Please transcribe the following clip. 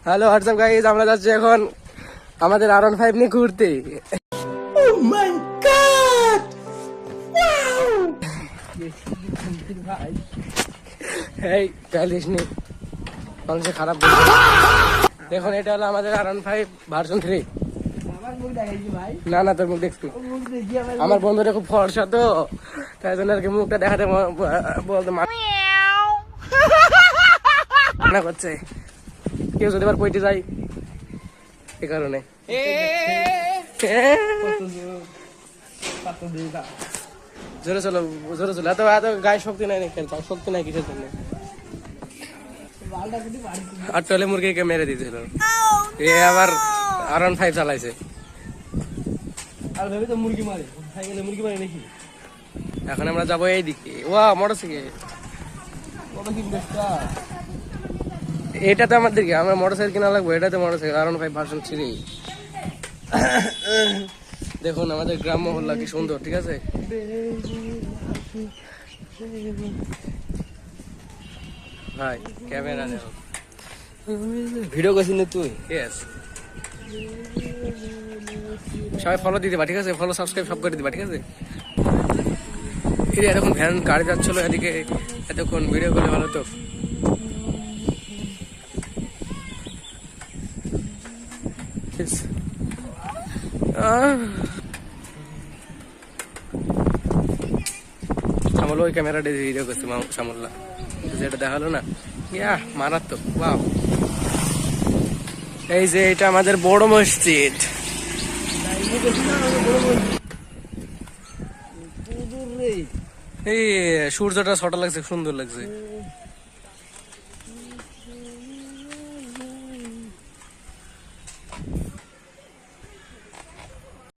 Hello WhatsApp guys, আমরা যাচ্ছি এখন আমাদের R15 নিয়ে ঘুরতে। Oh my God! এই চাইলিস নি মানুষে খারাপ বলছে। দেখুন এটা হলো আমাদের R15 ভার্সন 3। না না, তোর মুখ দেখছি। আমার বন্ধুরা খুব ফর্সা তো, তাই জন্য আর কি মুখটা দেখাতে বলতে মানা করছে। কেউ যদি আবার কইতে যায় এ কারণে। জোরে চলো, জোরে চলো। এত এত গায়ে শক্তি নাই নাকি? শক্তি নাই কিসের জন্য? আর টলে মুরগিকে মেরে দিয়েছিল, এ আবার R15 চালাইছে। আর ভেবে তো মুরগি মারে, সাইকেলে মুরগি মারে নাকি? এখন আমরা যাবো এইদিকে। ওয়া মোটরসাইকেল, এটাতে আমাদেরকে আমরা মোটরসাইকেল কিনা লাগবো। এটাতে মোটরসাইকেল R15 ভার্সন 3। দেখুন আমাদের গ্রাম মহল্লা কি সুন্দর, ঠিক আছে? ভাই ক্যামেরা নেও, ভিডিও করছিস না তুই? ইয়েস। সবাই ফলো দিয়ে দিবা, ঠিক আছে? ফলো সাবস্ক্রাইব সব করে দিবা, ঠিক আছে? এতক্ষণ ভ্যান গাড়ি যাচ্ছিল এদিকে, এতক্ষণ ভিডিও করলে ভালো তো। সামল ওই ক্যামেরাটা ভিডিও করছে সামল্লা, যেটা দেখালো না, ইয়া মারাত্মক। ওয়াও, এই যে এটা আমাদের বড় মসজিদ। এই সূর্যটা ছটা লাগছে, সুন্দর লাগছে।